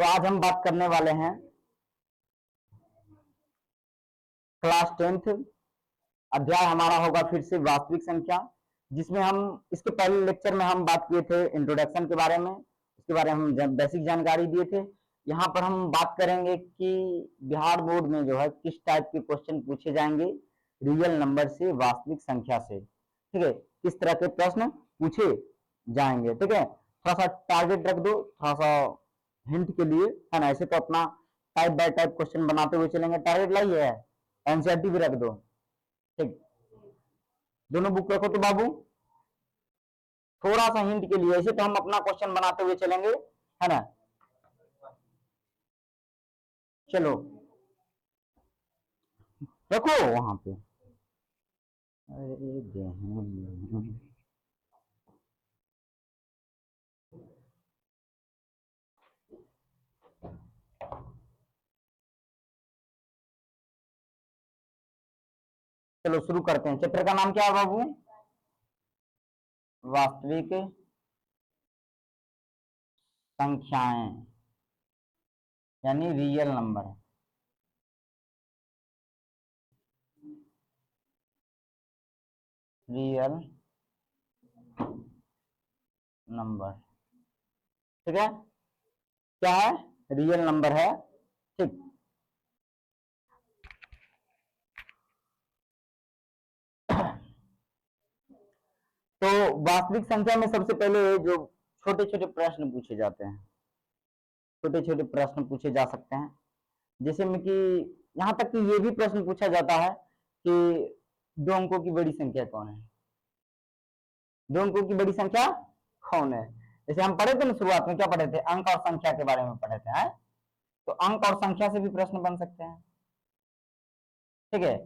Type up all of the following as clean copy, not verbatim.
तो आज हम बात करने वाले हैं क्लास 10th अध्याय हमारा होगा फिर से वास्तविक संख्या, जिसमें हम इसके पहले लेक्चर में हम बात किए थे इंट्रोडक्शन के बारे में, उसके बारे में हम बेसिक जानकारी दिए थे। यहाँ पर हम बात करेंगे कि बिहार बोर्ड में जो है किस टाइप के क्वेश्चन पूछे जाएंगे रियल नंबर से, वास्तविक संख्या से, ठीक है, किस तरह के प्रश्न पूछे जाएंगे, ठीक है। थोड़ा सा टारगेट रख दो, थोड़ा सा हिंट के लिए, है ना। ऐसे तो अपना टाइप बाय टाइप क्वेश्चन बनाते हुए चलेंगे, टारगेट लाइए है, एनसीईआरटी भी रख दो, ठीक। दोनों बुक रखो तो बाबू, थोड़ा सा हिंट के लिए, ऐसे तो हम अपना क्वेश्चन बनाते हुए चलेंगे, है ना। चलो रखो वहां पे। चलो शुरू करते हैं। चैप्टर का नाम क्या है बाबू? वास्तविक संख्याएं, यानी रियल नंबर। रियल नंबर, ठीक है। क्या है? रियल नंबर है, ठीक। तो वास्तविक संख्या में सबसे पहले जो छोटे छोटे प्रश्न पूछे जाते हैं, छोटे छोटे प्रश्न पूछे जा सकते हैं, जैसे में कि यहाँ तक कि ये भी प्रश्न पूछा जाता है कि दो अंकों की बड़ी संख्या कौन है? दो अंकों की बड़ी संख्या कौन है? जैसे हम पढ़े थे ना शुरुआत में, क्या पढ़े थे? अंक और संख्या के बारे में पढ़े थे, है? तो अंक और संख्या से भी प्रश्न बन सकते हैं, ठीक है।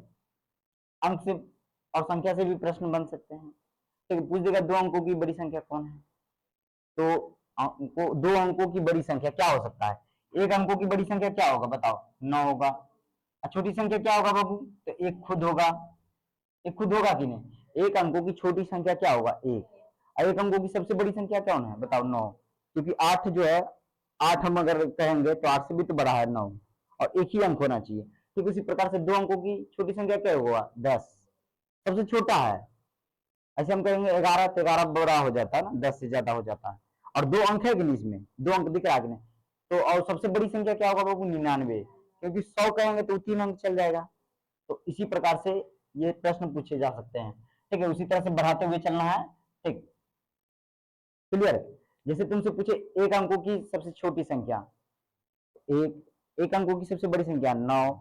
अंक से और संख्या से भी प्रश्न बन सकते हैं, ठीक है। पूछ देगा दो अंकों की बड़ी संख्या कौन है, तो दो अंकों की बड़ी संख्या क्या हो सकता है? एक अंकों की बड़ी संख्या क्या होगा बताओ? 9 होगा। छोटी संख्या क्या होगा बाबू? तो एक खुद होगा। एक खुद होगा कि नहीं? एक अंकों की छोटी संख्या क्या होगा? एक। और एक अंकों की सबसे बड़ी संख्या क्या है बताओ? 9। क्योंकि 8 जो है, 8 हम अगर कहेंगे तो 8 से भी तो बड़ा है 9, और एक ही अंक होना चाहिए। ठीक उसी प्रकार से दो अंकों की छोटी संख्या क्या होगा? 10, सबसे छोटा है। ऐसे हम कहेंगे 11 तो 11 बड़ा हो जाता है ना, 10 से ज्यादा हो जाता है। और दो अंक है कि नहीं इसमें? दो अंक दिख रहा है कि नहीं? तो और सबसे बड़ी संख्या क्या होगा बाबू? 99, क्योंकि 100 कहेंगे तो 3 अंक चल जाएगा। तो इसी प्रकार से ये प्रश्न पूछे जा सकते हैं, ठीक है। उसी तरह से बढ़ाते हुए चलना है, ठीक, क्लियर। जैसे तुमसे पूछे एक अंकों की सबसे छोटी संख्या, एक अंकों की सबसे बड़ी संख्या 9,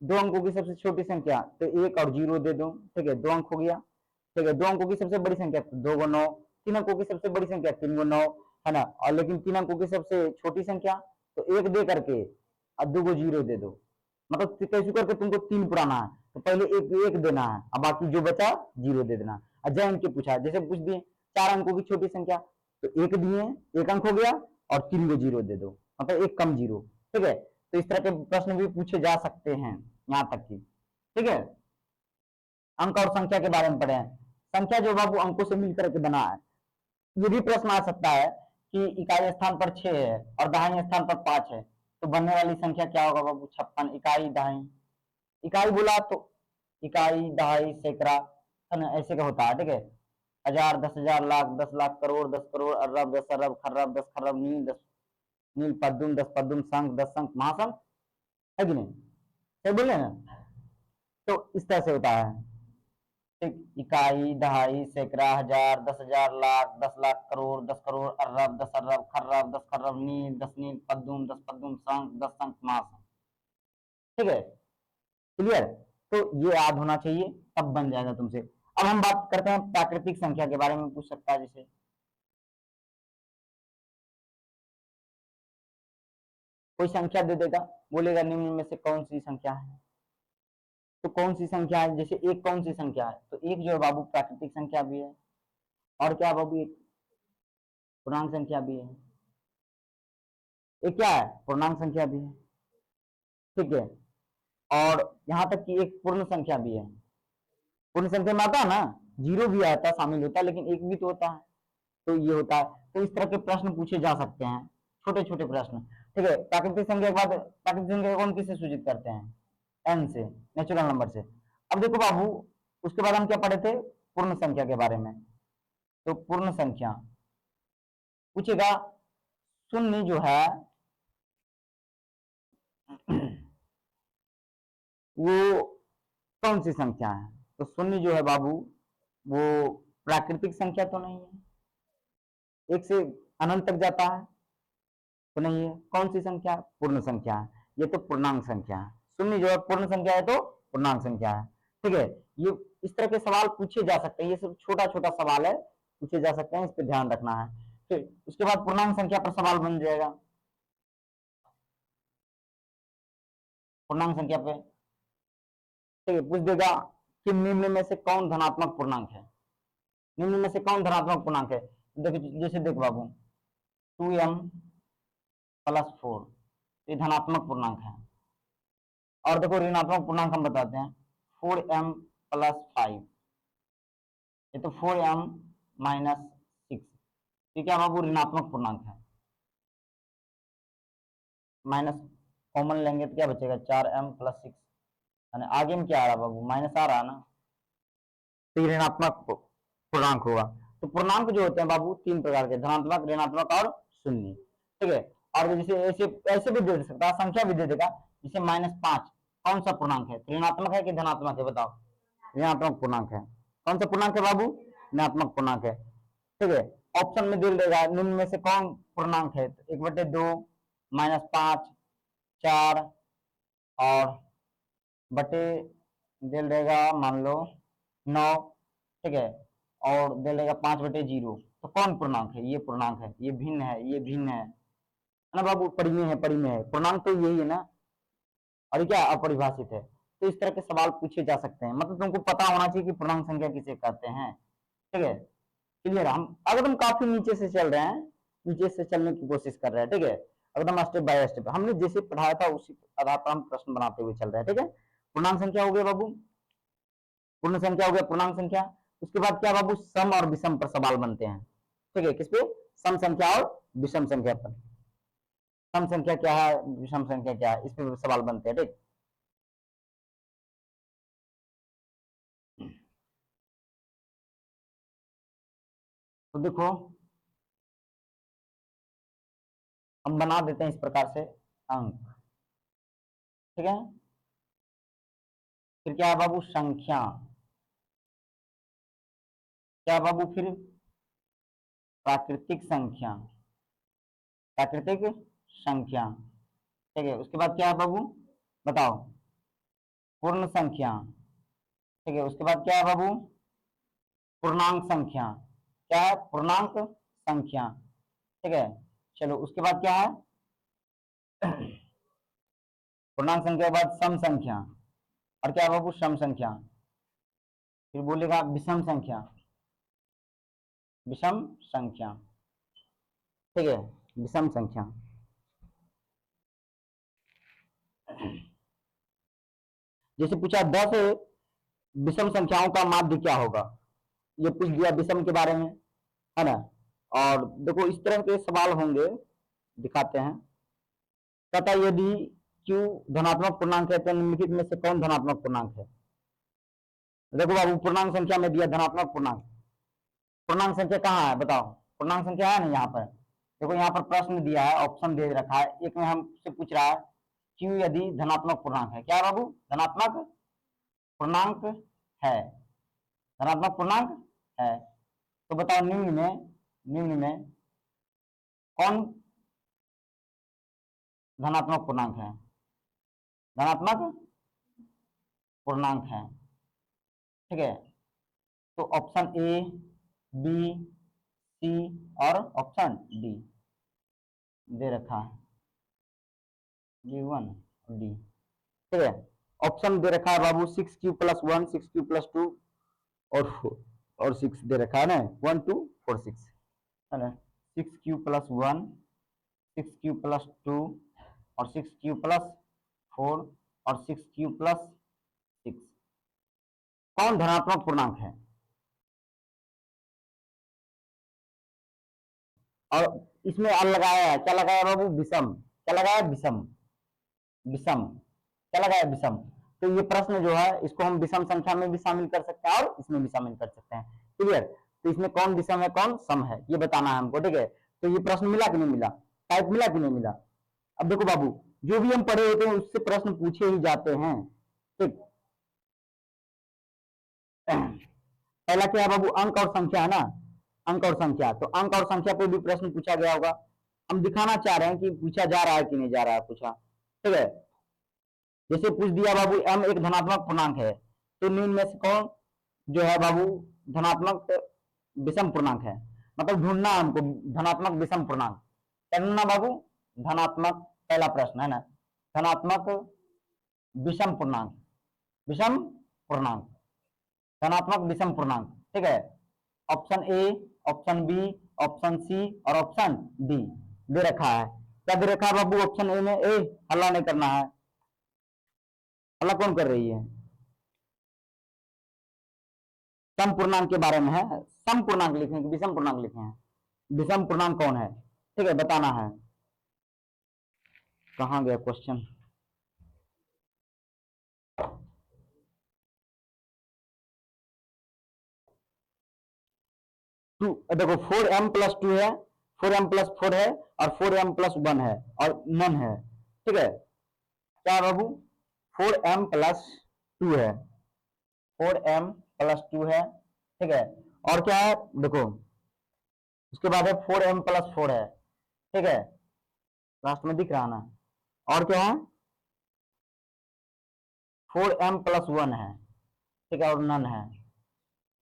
दो अंकों की सबसे छोटी संख्या तो 1 और 0 दे दो, ठीक है, 2 अंक हो गया, ठीक है। दो अंकों की सबसे बड़ी संख्या तो 2 गो 9, तीन अंकों की सबसे बड़ी संख्या 3 गो 9, है ना। और लेकिन तीन अंकों की सबसे छोटी संख्या तो 1 दे करके और 2 गो 0 दे दो, मतलब कैसे करके तुमको 3 पुराना है तो पहले एक देना है, और बाकी जो बचा 0 दे देना। और जय इनके पूछा, जैसे पूछ दिए 4 अंकों की छोटी संख्या तो 1 दिए, 1 अंक हो गया, और 3 गो 0 दे दो, मतलब एक कम 0, ठीक है। तो इस तरह के प्रश्न भी पूछे जा सकते हैं, यहाँ तक की, ठीक है। अंक और संख्या के बारे में पढ़े हैं। संख्या जो बाबू अंकों से मिलकर के बना है। ये भी प्रश्न आ सकता है कि इकाई स्थान पर 6 है और दहाई स्थान पर 5 है, तो बनने वाली संख्या क्या होगा बाबू? 56। इकाई दहाई, इकाई बोला तो इकाई दहाई सैकड़ा, है ना, ऐसे का होता है, ठीक है। हजार, 10,000, लाख, 10 लाख, करोड़, 10 करोड़, अरब, 10 अरब, खर्रब, 10 खर्रब, नील, 10 नील, पद्दुम, 10 पद्दुम, शंख, 10 शंख, महाशंख, है कि नहीं? सही बोले ना? तो इस तरह से होता है, ठीक। इकाई दहाई सैकड़ा, हजार, 10,000, लाख, 10 लाख, करोड़, 10 करोड़, अरब, 10 अरब, खर्रब, 10 खर्रब, नील, 10 नील, पद्दुम, 10 पद्दुम, शंख, 10 शंख, महाशंख, ठीक है, क्लियर। तो ये याद होना चाहिए, तब बन जाएगा तुमसे। अब हम बात करते हैं प्राकृतिक संख्या के बारे में, पूछ सकता है जैसे कोई संख्या दे देगा, बोलेगा निम्न में से कौन सी संख्या है, तो कौन सी संख्या है? जैसे एक कौन सी संख्या है? तो एक जो है बाबू प्राकृतिक संख्या भी है, और क्या बाबू? एक पूर्णांक संख्या भी है। एक क्या है? पूर्णांक संख्या भी है, ठीक है। और यहाँ तक कि एक पूर्ण संख्या भी है। पूर्ण संख्या में आता है ना, 0 भी आता है, शामिल होता है, लेकिन एक भी तो होता है, तो ये होता है। तो इस तरह के प्रश्न पूछे जा सकते हैं, छोटे छोटे प्रश्न। ठीक है, प्राकृतिक संख्या के बाद प्राकृतिक संख्या कौन किससे सूचित करते हैं? एन से, नेचुरल नंबर से। अब देखो बाबू, उसके बाद हम क्या पढ़े थे? पूर्ण संख्या के बारे में। तो पूर्ण संख्या पूछेगा, शून्य जो है वो कौन सी संख्या है? तो शून्य जो है बाबू वो प्राकृतिक संख्या तो नहीं है, एक से अनंत तक जाता है तो नहीं है। कौन सी संख्या? पूर्ण संख्या है, ये तो पूर्णांक संख्या है। शून्य जो है पूर्ण संख्या है तो पूर्णांक संख्या है। ठीक है, ये इस तरह के सवाल पूछे जा सकते हैं, ये सब छोटा छोटा सवाल है, पूछे जा सकते हैं, इस पर ध्यान रखना है। फिर उसके बाद पूर्णांक संख्या पर सवाल बन जाएगा, पूर्णांक संख्या पे। ठीक है, पूछ देगा कि निम्न में से कौन धनात्मक पूर्णांक है? निम्न में से कौन धनात्मक पूर्णांक है? देखो, जैसे देख बाबू, 2m प्लस 4 ये धनात्मक पूर्णांक है। और देखो ऋणात्मक पूर्णांक हम बताते हैं, 4m प्लस 5, ये तो 4m माइनस 6, ये क्या बाबू? ऋणात्मक पूर्णांक है। माइनस कॉमन लेंगे तो क्या बचेगा? 4m प्लस 6, आगे में क्या आ रहा बाबू? माइनस आ रहा है ना, तो ये ऋणात्मक पूर्णांक होगा। तो पूर्णांक जो होते हैं बाबू तीन प्रकार के, धनात्मक, ऋणात्मक और शून्य। ठीक है, और जैसे ऐसे ऐसे भी दे सकता है, संख्या भी दे देगा, जैसे -5 कौन सा पूर्णांक है? ऋणात्मक है कि धनात्मक है? बताओ। ऋणात्मक पूर्णांक है। कौन सा पूर्णांक है बाबू? ऋणात्मक पूर्णांक है। ठीक है, ऑप्शन में दे देगा निम्न में से कौन पूर्णांक है? 1/2, -5, 4 और बटे दे देगा मान लो 9। ठीक है, और दे देगा 5/0। तो कौन पूर्णांक है? ये पूर्णांक है, ये भिन्न है, ये भिन्न है ना बाबू? परिमेय है, परिमेय है, पूर्णांक तो यही है ना, और क्या अपरिभाषित है। तो इस तरह के सवाल पूछे जा सकते हैं, मतलब तुमको पता होना चाहिए कि पूर्णांक संख्या किसे कहते हैं। ठीक है, क्लियर? हम अगर हम काफी नीचे से चल रहे हैं, नीचे से चलने की कोशिश कर रहे हैं, ठीक है, एकदम स्टेप बाय स्टेप हमने जैसे पढ़ाया था उसी आधार पर हम प्रश्न बनाते हुए चल रहे हैं। ठीक है, पूर्णांक संख्या हो गया बाबू, पूर्ण संख्या हो गया, पूर्णांक संख्या। उसके बाद क्या बाबू? सम और विषम पर सवाल बनते हैं। ठीक है, किस पे? सम संख्या और विषम संख्या पर। सम संख्या क्या है, विषम संख्या क्या है, इस पे सवाल बनते हैं। ठीक, तो देखो हम बना देते हैं इस प्रकार से अंक। ठीक है, फिर क्या है बाबू? संख्या। क्या बाबू? फिर प्राकृतिक संख्या, प्राकृतिक संख्या। ठीक है, उसके बाद क्या है बाबू? बताओ। पूर्ण संख्या। ठीक है, उसके बाद क्या है बाबू? पूर्णांक संख्या। क्या है? पूर्णांक संख्या। ठीक है, चलो उसके बाद क्या है? पूर्णांक संख्या के बाद सम संख्या, और क्या है बाबू? सम संख्या। फिर बोलेगा विषम संख्या, विषम संख्या। ठीक है, विषम संख्या। जैसे पूछा 10 विषम संख्याओं का माध्य क्या होगा, ये पूछ दिया विषम के बारे में, है ना। और देखो इस तरह के सवाल होंगे, दिखाते हैं। कहता यदि Q धनात्मक पूर्णांक है तो निम्नलिखित में से कौन धनात्मक पूर्णांक है? देखो बाबू, पूर्णांक संख्या में दिया धनात्मक पूर्णांक, पूर्णांक संख्या कहाँ है बताओ? पूर्णांक संख्या है ना यहाँ पर। देखो यहाँ पर प्रश्न दिया है, ऑप्शन दे रखा है, एक में हमसे पूछ रहा है Q यदि धनात्मक पूर्णांक है। क्या है बाबू? धनात्मक पूर्णांक है, धनात्मक पूर्णांक है। तो बताओ निम्न में कौन धनात्मक पूर्णांक है? धनात्मक पूर्णांक है। ठीक है, तो ऑप्शन ए, बी, सी और ऑप्शन डी दे रखा है, D1 और डी। ठीक है, ऑप्शन दे रखा है बाबू 6Q+1, 6Q+2 और 4 और 6 दे रखा है ना, 1 2 4 6 है ना। 6Q+1, 6Q+2 और 6Q+4 और 6Q+6 कौन धनात्मक पूर्णांक है? और इसमें लगाया है, क्या लगाया बाबू? विषम। क्या लगाया, विषम, विषम, क्या लगाया, विषम। तो ये प्रश्न जो है इसको हम विषम संख्या में भी शामिल कर सकते हैं और इसमें भी शामिल कर सकते हैं, क्लियर। तो इसमें कौन विषम है कौन सम है ये बताना है हमको, ठीक है। तो ये प्रश्न मिला कि नहीं मिला, टाइप मिला कि नहीं मिला। अब देखो बाबू, जो भी हम पढ़े होते हैं उससे प्रश्न पूछे ही जाते हैं, ठीक। पहला क्या है बाबू, अंक और संख्या है ना, अंक और संख्या। तो अंक और संख्या पे भी प्रश्न पूछा गया होगा, हम दिखाना चाह रहे हैं कि पूछा जा रहा है कि नहीं जा रहा है, पूछा, ठीक है। जैसे पूछ दिया बाबू m एक धनात्मक पूर्णांक है, तो निम्न में से कौन जो है बाबू धनात्मक विषम पूर्णांक है, मतलब ढूंढना है हमको धनात्मक विषम पूर्णांक, क्या ढूंढना बाबू, धनात्मक, पहला प्रश्न है ना, धनात्मक विषम पूर्णांक, विषम पूर्णांक, धनात्मक विषम पूर्णांक, ठीक है। Option A, option B, option C और ऑप्शन डी दे रखा है। क्या दे रखा है बाबू ऑप्शन ए में, ए हल्ला नहीं करना है, हल्ला कौन कर रही है, सम पूर्णांक के बारे में है, सम पूर्णांक लिखे हैं विषम पूर्णांक लिखे हैं, विषम पूर्णांक कौन है, ठीक है बताना है। कहाँ गया क्वेश्चन, टू, देखो 4m+2 है, 4m+4 है और 4m+1 है और नन है, ठीक है। क्या बाबू 4m+2 है, 4m+2 है, ठीक है। और क्या है देखो, उसके बाद है 4m+4 है, ठीक है, लास्ट में दिख रहा ना। और क्या है 4m+1 है, ठीक है, और नन है।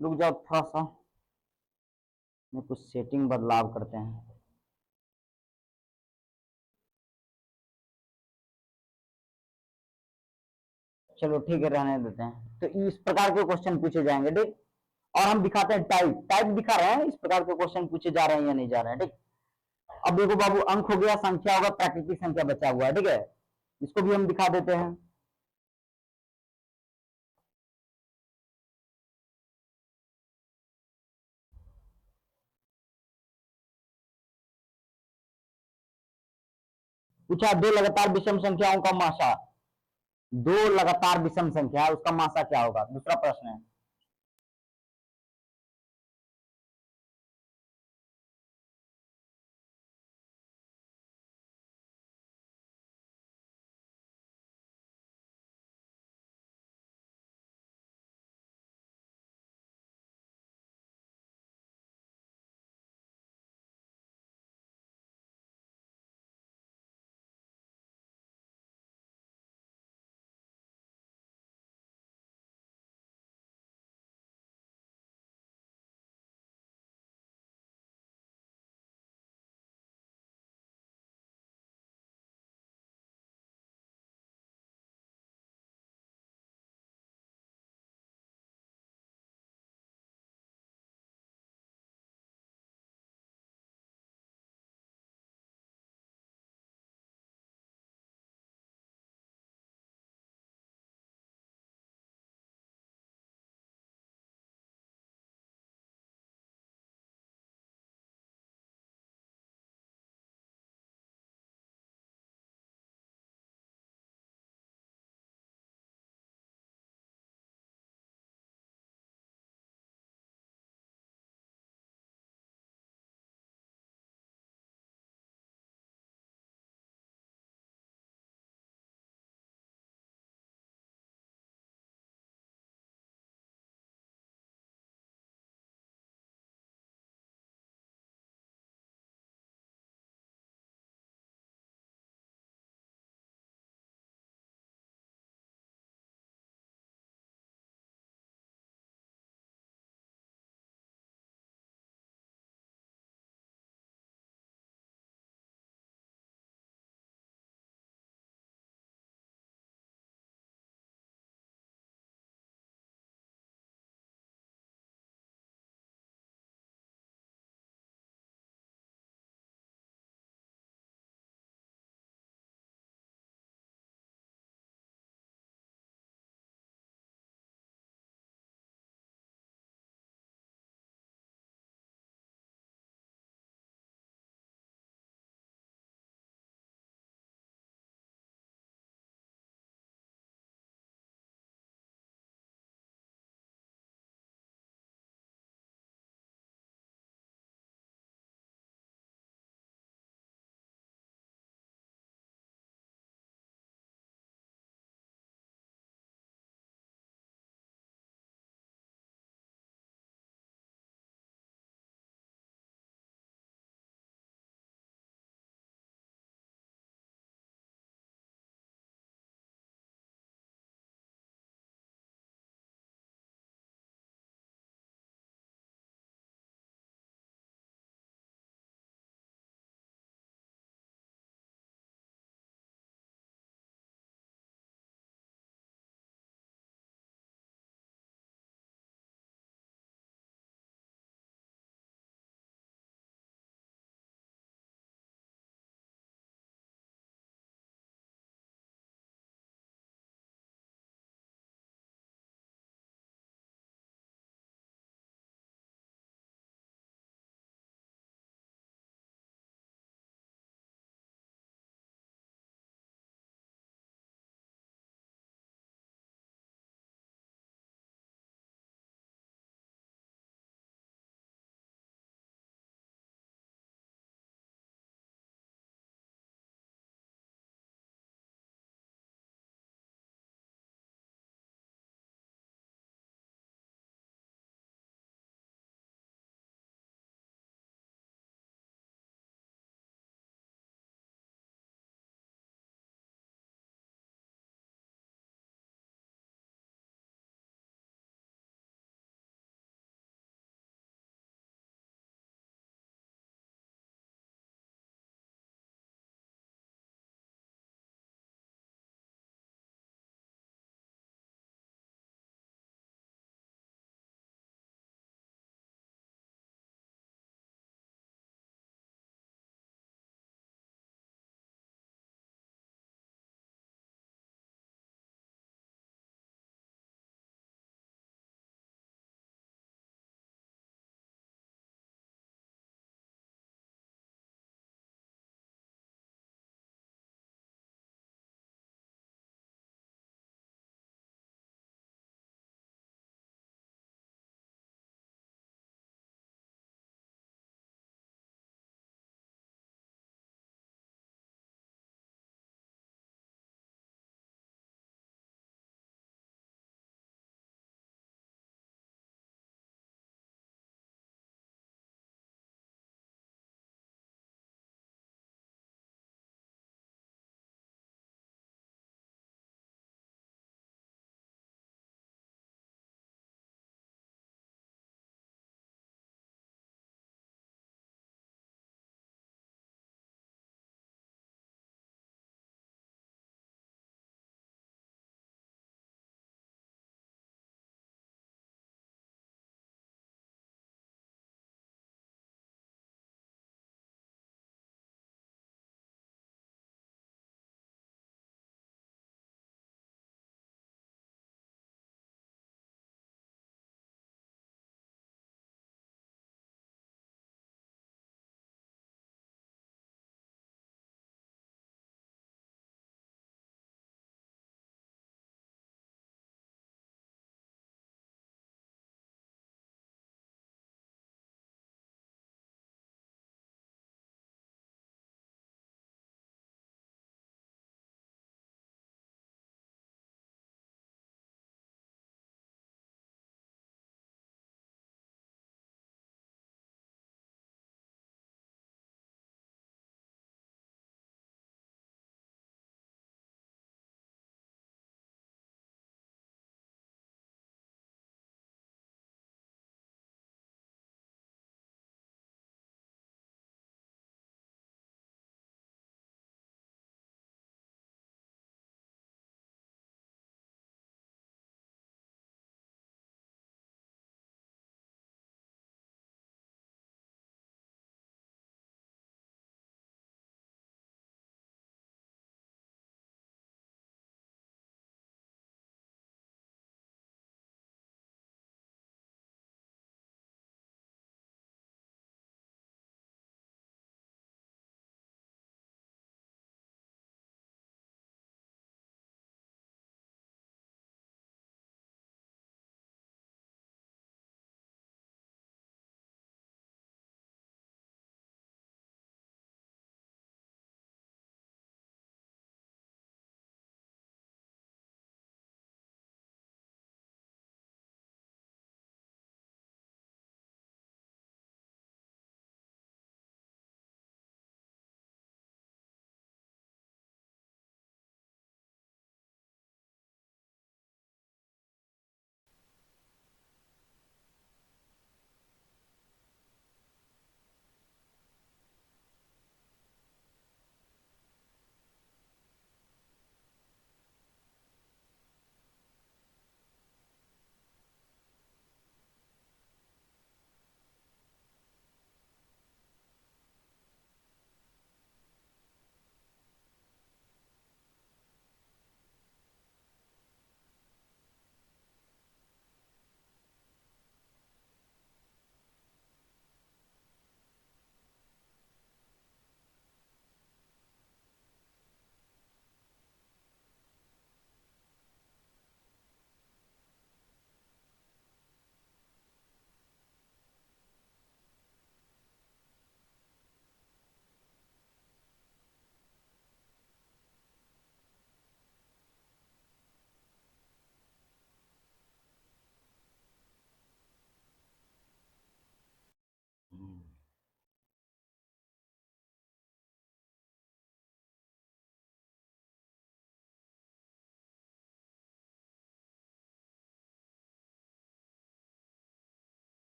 रुक जाओ थोड़ा सा, में कुछ सेटिंग बदलाव करते हैं। चलो ठीक है रहने देते हैं। तो इस प्रकार के क्वेश्चन पूछे जाएंगे, ठीक। और हम दिखाते हैं टाइप, टाइप दिखा रहे हैं इस प्रकार के क्वेश्चन पूछे जा रहे हैं या नहीं जा रहे हैं, ठीक। अब देखो बाबू अंक हो गया, संख्या होगा, प्राकृतिक संख्या बचा हुआ है, ठीक है। इसको भी हम दिखा देते हैं। पूछा दो लगातार विषम संख्याओं का मासा, दो लगातार विषम संख्या उसका मासा क्या होगा, दूसरा प्रश्न है।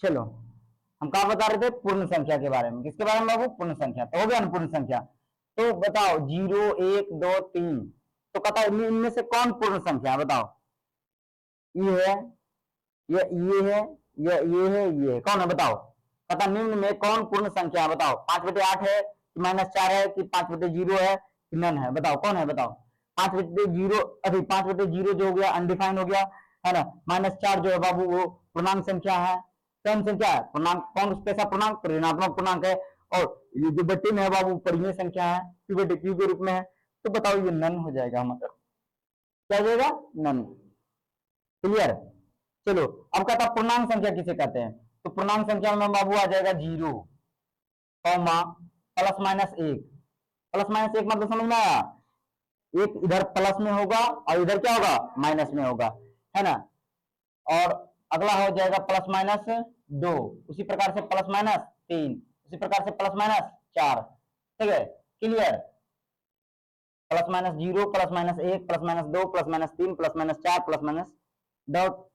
चलो हम क्या बता रहे थे, पूर्ण संख्या के बारे में। किसके बारे में बाबू, पूर्ण संख्या। तो हो गया ना पूर्ण संख्या। तो बताओ 0 1 2 3, तो कहता है इनमें से कौन पूर्ण संख्या, बताओ। ये है, ये है, ये है, ये है, कौन है बताओ। कहता निम्न में कौन पूर्ण संख्या, बताओ। 5/8 है कि -4 है कि 5/0 है कि नन है, बताओ कौन है, बताओ। 5/0, अभी 5/0 जो हो गया अनडिफाइंड हो गया है ना। -4 जो है बाबू वो पूर्णांक संख्या है। कौन संख्या है, पूर्णांक। कौन कैसा पूर्णांक, ऋणात्मक पूर्णांक है। और ये जो बट्टे में है बाबू परिमेय संख्या है, क्यू के रूप में है। तो बताओ ये नन हो जाएगा हमारा, क्या हो जाएगा, नन। क्लियर। चलो अब कहता पूर्णांक संख्या किसे कहते हैं, तो पूर्णांक संख्या में बाबू आ जाएगा 0, +-1। +-1 मतलब समझ में आया, एक इधर प्लस में होगा और इधर क्या होगा, माइनस में होगा, है ना। और अगला हो जाएगा +-2, उसी प्रकार से +-3, उसी प्रकार से +-4। ठीक है, clear. +-0, +-1, +-2, +-3, +-4, dot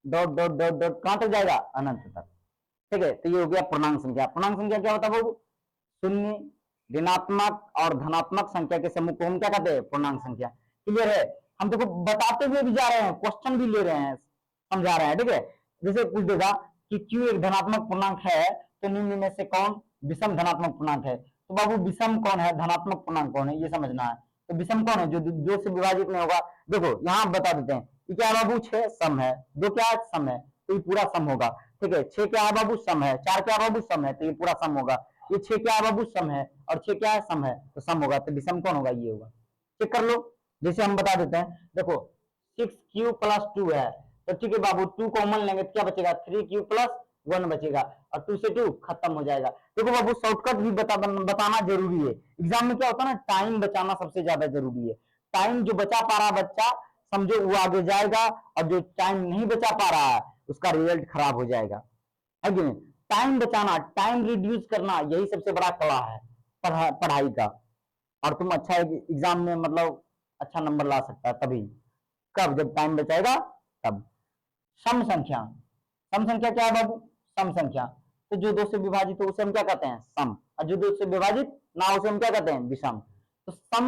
dot dot dot dot कहां तक जाएगा, अनंत तक। ठीक है, तो ये हो गया पूर्णांक संख्या। पूर्णांक संख्या क्या होता है बाबू, शून्य, ऋणात्मक और धनात्मक संख्या के समूह को हम क्या कहते हैं, पूर्णांक संख्या। क्लियर है। हम देखो बताते हुए भी जा रहे हैं, क्वेश्चन भी ले रहे हैं, समझा रहे हैं। ठीक है, जैसे पूछ देगा कि क्यों एक धनात्मक पूर्णांक है, तो निम्न में से कौन विषम धनात्मक पूर्णांक है। तो बाबू विषम कौन है, धनात्मक पूर्णांक कौन है, ये समझना है। तो विषम कौन है, जो 2 से विभाजित नहीं होगा। देखो यहाँ बता देते हैं कि क्या बाबू 6 सम है, 2 क्या है, सम है, तो ये पूरा सम होगा। ठीक है, 6 क्या है बाबू, सम है। 4 क्या है बाबू, सम है, तो ये पूरा सम होगा। ये 6 क्या है बाबू, सम है, और 6 क्या है, सम है, तो सम होगा। तो विषम कौन होगा, ये होगा। चेक कर लो, जैसे हम बता देते हैं। देखो 6q + 2 है, तो ठीक है बाबू 2 कॉमन लेंगे तो क्या बचेगा, 3q + 1 बचेगा, और 2 से 2 खत्म हो जाएगा। देखो बाबू शॉर्टकट भी बताना जरूरी है। एग्जाम में क्या होता है ना, टाइम बचाना सबसे ज्यादा जरूरी है। टाइम जो बचा पा रहा बच्चा, समझो वो आगे जाएगा, और जो टाइम नहीं बचा पा रहा है उसका रिजल्ट खराब हो जाएगा, है कि नहीं। टाइम बचाना, टाइम रिड्यूस करना, यही सबसे बड़ा कला है पढ़ाई का। और तुम अच्छा एग्जाम में मतलब अच्छा नंबर ला सकता है तभी, कब, जब टाइम बचाएगा तब। सम संख्या, सम संख्या क्या है बाबू, सम संख्या। तो जो 2 से विभाजित हो उसे हम क्या कहते हैं, सम, और जो 2 से विभाजित ना हो उसे हम क्या कहते हैं, विषम। तो सम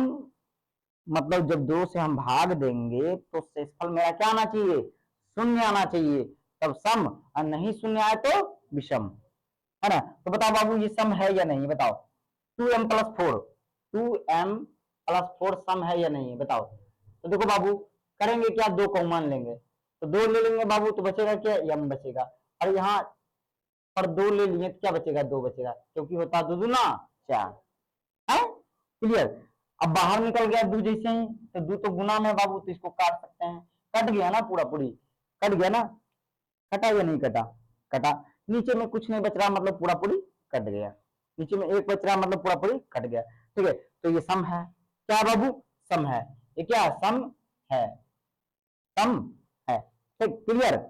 मतलब जब 2 से हम भाग देंगे तो शेषफल मेरा क्या आना चाहिए, शून्य आना चाहिए, तब सम, और नहीं शून्य आए तो विषम, है ना। तो बताओ बाबू ये सम है या नहीं, बताओ। 2m + 4, 2m + 4 सम है या नहीं, बताओ। तो देखो बाबू करेंगे क्या, 2 कॉमन लेंगे, तो 2 ले लेंगे बाबू, तो बचेगा क्या, m बचेगा। और यहाँ पर 2 ले लिए तो क्या बचेगा, 2 बचेगा, क्योंकि होता 2 दूना 4 है। क्लियर। अब बाहर निकल गया 2 जैसे ही, तो 2 तो गुना में बाबू, तो इसको काट सकते हैं। कट गया ना पूरा पूरी, कट गया ना, कटा या नहीं कटा, कटा। नीचे में कुछ नहीं बच रहा मतलब पूरा पूरी कट गया, नीचे में 1 बच रहा मतलब पूरा पूरी कट गया। ठीक है, तो ये सम है, क्या बाबू, सम है। ये क्या है, सम है, सम है। ठीक, क्लियर।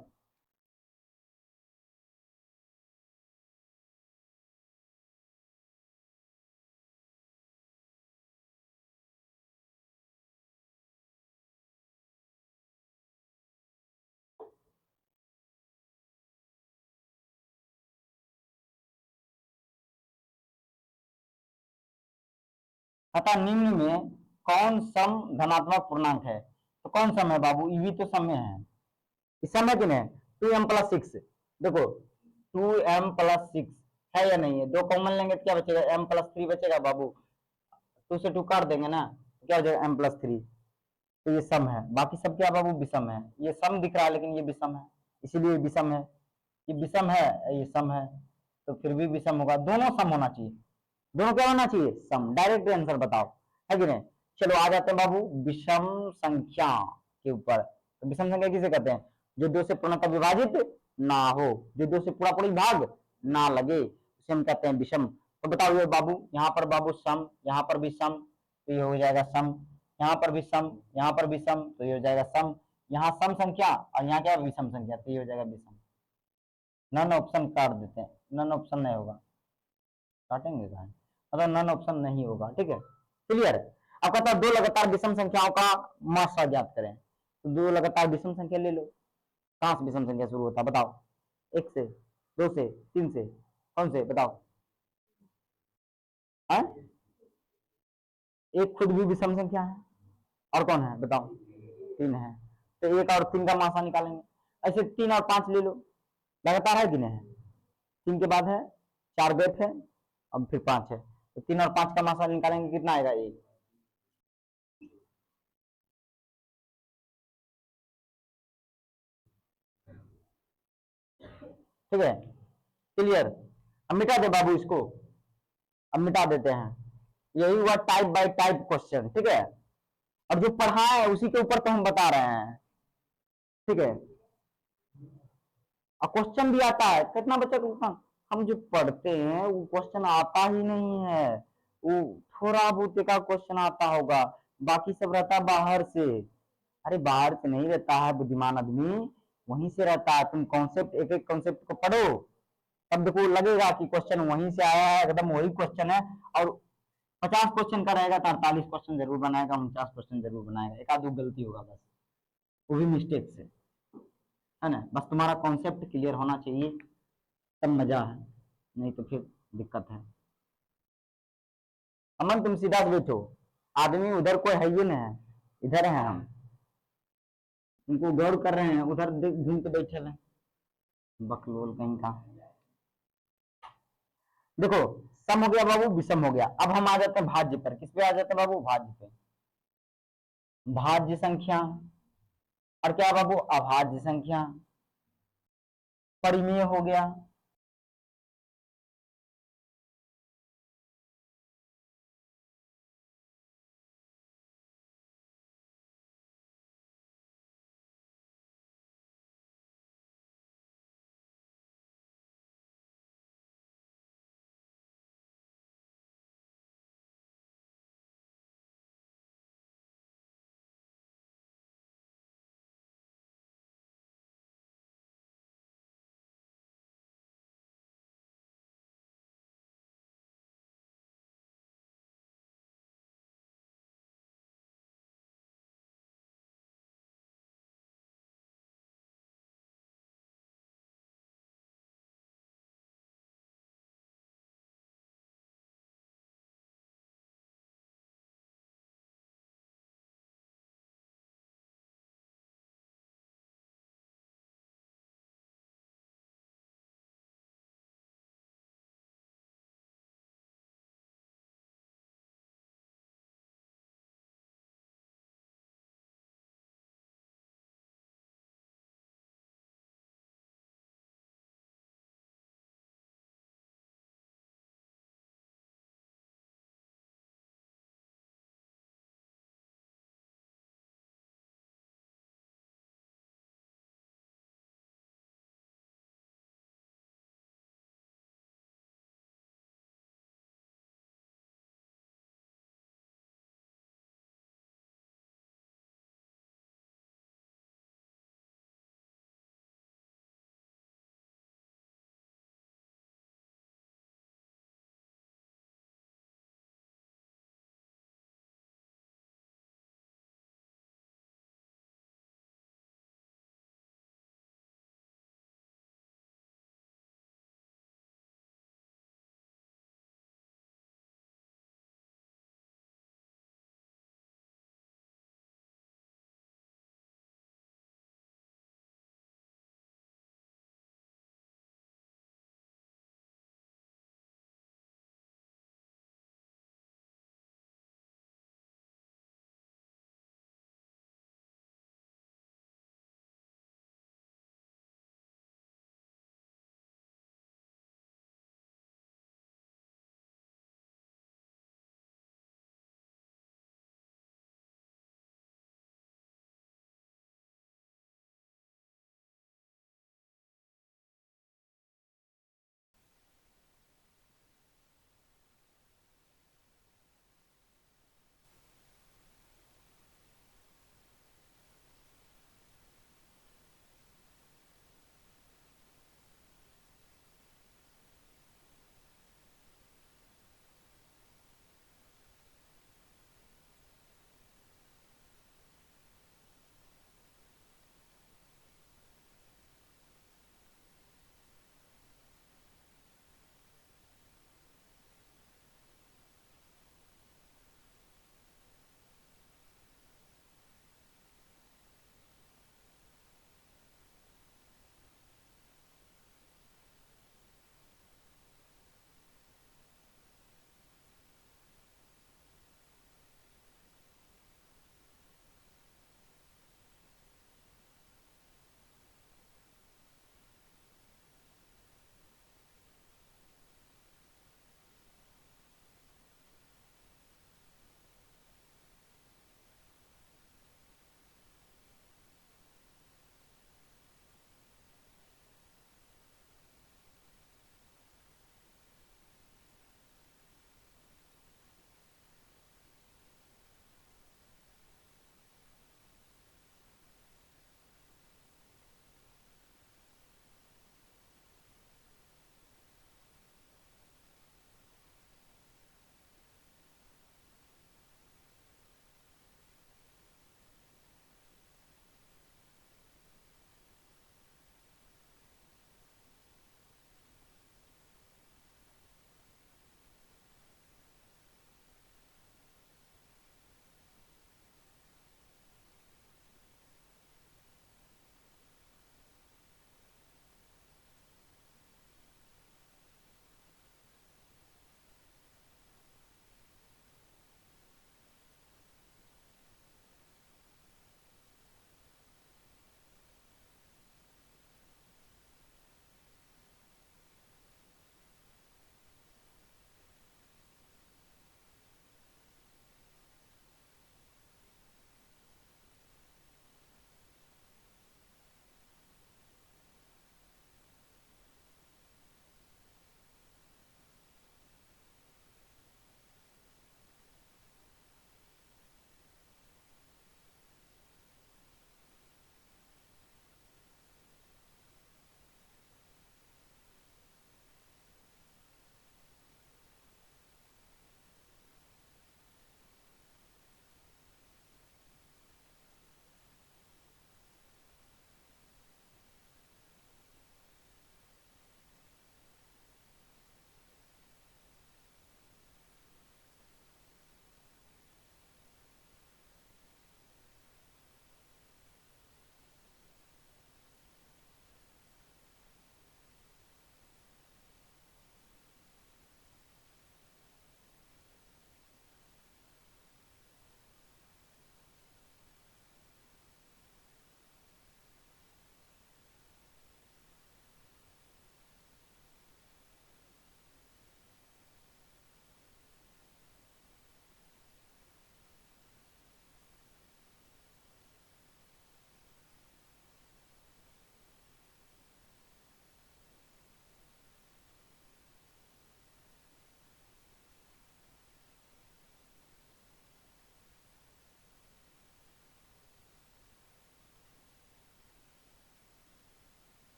अतः निम्न में कौन सम धनात्मक पूर्णांक है, तो कौन सम है बाबू, ये भी तो सम में है, इस समय कि नहीं। 2m + 6, देखो 2m + 6 है या नहीं है, 2 कॉमन लेंगे तो क्या बचेगा, m + 3 बचेगा बाबू, 2 से 2 काट देंगे ना, तो क्या हो जाएगा, m + 3। तो ये सम है, बाकी सब क्या बाबू, विषम है। ये सम दिख रहा है लेकिन ये विषम है, इसीलिए विषम है। ये विषम है, ये सम है, तो फिर भी विषम होगा। दोनों सम होना चाहिए, दोनों क्या होना चाहिए, सम। डायरेक्ट आंसर बताओ, है कि नहीं। चलो आ जाते हैं बाबू विषम संख्या के ऊपर। तो विषम संख्या किसे कहते हैं, जो 2 से पूर्णतः विभाजित ना हो, जो 2 से पूरा पूरी भाग ना लगे, उसे हम कहते हैं विषम। तो बताओ ये बाबू, यहाँ पर बाबू सम, यहाँ पर भी सम, तो ये हो जाएगा सम। यहाँ पर भी सम, यहाँ पर भी सम, तो ये हो जाएगा सम। यहाँ सम संख्या और यहाँ क्या विषम संख्या, तो ये हो जाएगा विषम। नन ऑप्शन काट देते हैं, नन ऑप्शन नहीं होगा, काटेंगे कहा, मतलब नन ऑप्शन नहीं होगा। ठीक है, क्लियर। अब कहता है 2 लगातार विषम संख्याओं का मात्रा ज्ञात करें। तो 2 लगातार विषम संख्या ले लो, कहां से विषम संख्या शुरू होता है बताओ, 1 से। 2 से, 3 से, कौन से बताओ? हाँ, एक खुद भी विषम संख्या है, और कौन है बताओ? 3 है, तो 1 और 3 का मासा निकालेंगे। ऐसे 3 और 5 ले लो, लगातार है कि नहीं है? 3 के बाद है 4 गैप है, अब फिर 5 है, तो 3 और 5 का मासा निकालेंगे, कितना आएगा? 1। ठीक है, क्लियर? अब मिटा दे बाबू इसको, अब मिटा देते हैं। यही हुआ टाइप बाय टाइप क्वेश्चन, ठीक है? और जो पढ़ा है उसी के ऊपर तो हम बता रहे हैं, ठीक है? और क्वेश्चन भी आता है, कितना बच्चा को हम जो पढ़ते हैं वो क्वेश्चन आता ही नहीं है, वो थोड़ा बहुत का क्वेश्चन आता होगा, बाकी सब रहता है बाहर से। अरे बाहर से नहीं रहता है बुद्धिमान आदमी, वहीं से रहता है। तुम कॉन्सेप्ट, एक एक कॉन्सेप्ट को पढ़ो, तब देखो लगेगा कि क्वेश्चन वहीं से आया है, एकदम वही क्वेश्चन है। और 50 क्वेश्चन का रहेगा तो 48 क्वेश्चन जरूर बनाएगा, 49 क्वेश्चन जरूर बनाएगा, एक आध गलती होगा बस, वो भी मिस्टेक से, है ना? बस तुम्हारा कॉन्सेप्ट क्लियर होना चाहिए, तब मजा है, नहीं तो फिर दिक्कत है। अमन तुम सीधा से बैठो, आदमी उधर कोई है ही नहीं है, इधर है हम, उनको गौर कर रहे हैं, उधर घूम के बैठे हैं, बकलोल कहीं का। देखो, सम हो गया बाबू, विषम हो गया, अब हम आ जाते हैं भाज्य पर। किस पे आ जाते हैं बाबू? भाज्य पे। भाज्य संख्या, और क्या बाबू? अभाज्य संख्या। परिमेय हो गया,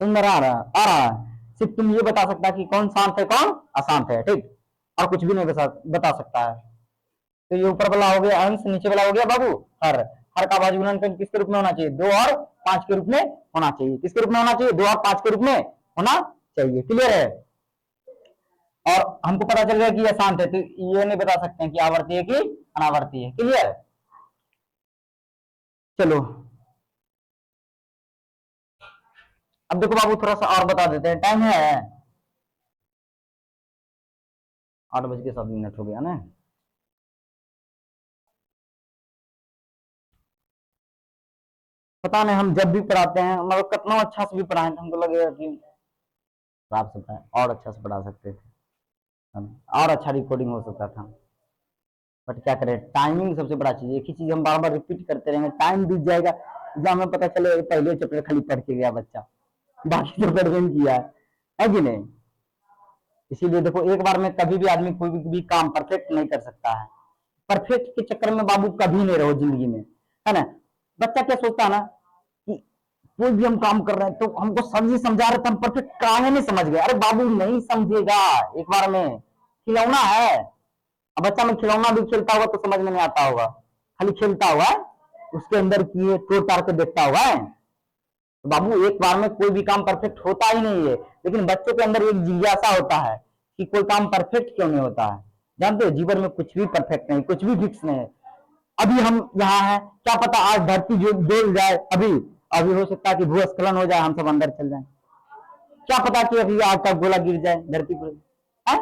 नजर आ रहा है। सिर्फ तुम ये बता सकता है कि कौन शांत है कौन अशांत है, ठीक, और कुछ भी नहीं बता सकता है। तो ये ऊपर वाला हो गया अंश, नीचे वाला हो गया बाबू हर। हर का भाज्य गुणनफल किसके रूप में होना चाहिए? 2 और 5 के रूप में होना चाहिए। किसके रूप में होना चाहिए? 2 और 5 के रूप में होना चाहिए। क्लियर है? और हमको पता चल गया कि ये अशांत है, तो ये नहीं बता सकते हैं कि आवर्ती है कि अनावर्ती है। क्लियर? चलो अब देखो बाबू थोड़ा सा और बता देते हैं, टाइम है 8:07 हो गया ना। पता नहीं हम जब भी पढ़ाते हैं मतलब कितना अच्छा से भी पढ़ाएं तो हमको लगेगा कि खराब से पढ़ाएं, और अच्छा से पढ़ा सकते थे हम, और अच्छा रिकॉर्डिंग हो सकता था। बट क्या करें, टाइमिंग सबसे बड़ा चीज। एक ही चीज हम बार बार रिपीट करते रहेंगे, टाइम बीत जाएगा, एग्जाम में पता चले पहले चैप्टर खाली पढ़ के गया बच्चा, बाकी तो पढ़ नहीं किया है कि नहीं? इसीलिए देखो एक बार में कभी भी आदमी कोई भी काम परफेक्ट नहीं कर सकता है। परफेक्ट के चक्कर में बाबू कभी नहीं रहो जिंदगी में, है ना? बच्चा क्या सोचता है ना कि कोई भी हम काम कर रहे हैं तो हमको सब्जी समझा रहे थे, हम परफेक्ट काहे नहीं समझ गए। अरे बाबू नहीं समझेगा एक बार में, खिलौना है। अब बच्चा में खिलौना भी खेलता होगा तो समझ में नहीं आता होगा, खाली खेलता हुआ है, उसके अंदर की तोड़ ताड़ के देखता हुआ है। तो बाबू एक बार में कोई भी काम परफेक्ट होता ही नहीं है, लेकिन बच्चों के अंदर एक जिज्ञासा होता है कि कोई काम परफेक्ट क्यों नहीं होता है। जानते हो जीवन में कुछ भी परफेक्ट नहीं, कुछ भी फिक्स नहीं है। अभी हम यहाँ हैं, क्या पता आज धरती जो डोल जाए, अभी अभी हो सकता है कि भूस्खलन हो जाए, हम सब अंदर चल जाए। क्या पता कि अभी आग का गोला गिर जाए धरती पर, है?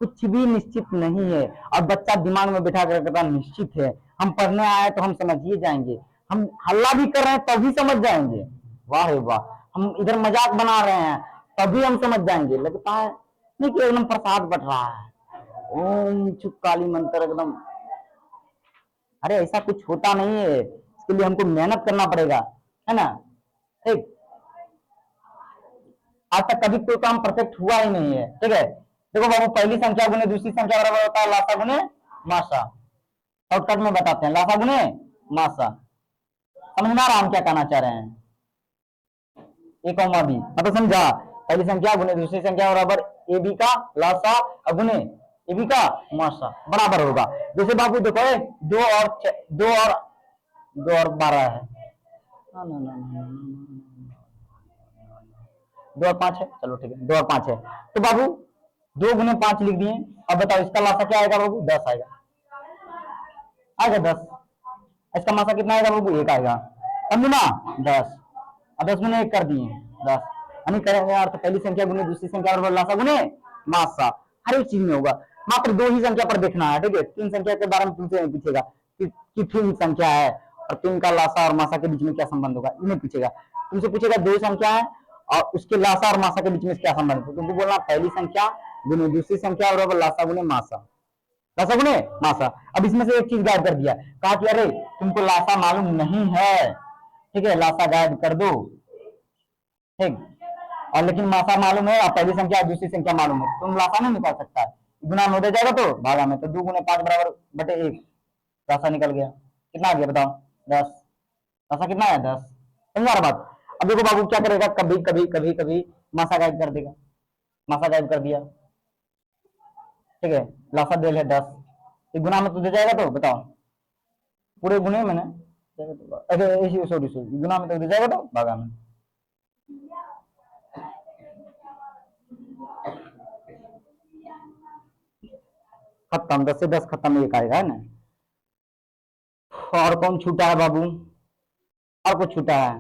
कुछ भी निश्चित नहीं है। और बच्चा दिमाग में बिठा कर कहता निश्चित है, हम पढ़ने आए तो हम समझिए जाएंगे, हम हल्ला भी कर रहे हैं तभी समझ जाएंगे। वाह रे वाह, हम इधर मजाक बना रहे हैं तभी हम समझ जाएंगे। लगता है नहीं कि एकदम प्रसाद बट रहा है, ओम चुप काली मंत्र एकदम। अरे ऐसा कुछ होता नहीं है, इसके लिए हमको मेहनत करना पड़ेगा, है ना? ठीक, आज तक कभी कोई काम परफेक्ट हुआ ही नहीं है, ठीक है? देखो बाबू पहली संख्या गुने दूसरी संख्या बराबर होता है लासा गुने मासा। शॉर्टकट में बताते हैं, लासा गुने मासा। समझ में आ रहा हम क्या कहना चाह रहे हैं? एक और भी मतलब समझा, पहली संख्या गुने दूसरी संख्या बराबर ए बी का लासा गुने ए बी का मासा बराबर होगा। जैसे बाबू देखो दो और 12 है, ना ना ना ना दो और 5 है, चलो ठीक है 2 और 5 है। तो बाबू 2 गुने 5 लिख दिए। अब बताओ इसका लासा क्या आएगा बाबू? 10 आएगा, आएगा 10। इसका मासा कितना आएगा बाबू? 1 आएगा, समझो ना 10। अब 10 गुने 1 कर दिए 10, यानी करेंगे यार तो पहली संख्या गुने दूसरी संख्या और लासा गुने मासा, हर एक चीज में होगा। मात्र 2 ही संख्या पर देखना है, ठीक है? 3 संख्या के बारे में तुमसे नहीं पूछेगा कि 3 संख्या है और 3 का लासा और मासा के बीच में क्या संबंध होगा, नहीं पूछेगा। तुमसे पूछेगा 2 संख्या है और उसके लासा और मासा के बीच में क्या संबंध है, तुमको बोलना पहली संख्या गुने दूसरी संख्या और लासा गुने मासा, लासा गुने मासा। अब इसमें से एक चीज गायब कर दिया, कहा कि अरे तुमको लासा मालूम नहीं है, ठीक है लासा गायब कर दो, ठीक। और लेकिन मासा मालूम है और पहली संख्या दूसरी संख्या मालूम है, तुम लासा नहीं निकाल सकता है। गुना में हो जाएगा तो भागा में, तो 2 गुने 5 बराबर बटे 1, लासा निकल गया। कितना आ गया बताओ? 10। लासा कितना है? 10। समझा रहा बात? अब देखो बाबू क्या करेगा, कभी कभी कभी कभी मासा गायब कर देगा, मासा गायब कर दिया, ठीक है? लासा दे है 10, गुना में तो दे जाएगा, तो बताओ पूरे गुने में ना, सॉरी सॉरी गुना में तो दे जाएगा तो भागा में। खत्म, 10 से 10 खत्म, 1 आएगा, है ना? और कौन छूटा है बाबू? और कुछ छूटा है?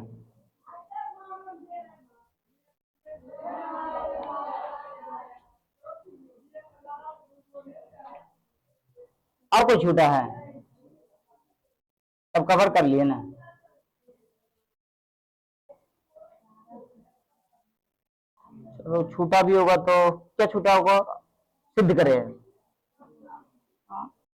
और कोई छूटा है? सब कवर कर लिए ना? चलो छूटा भी होगा तो क्या छूटा होगा सिद्ध करें।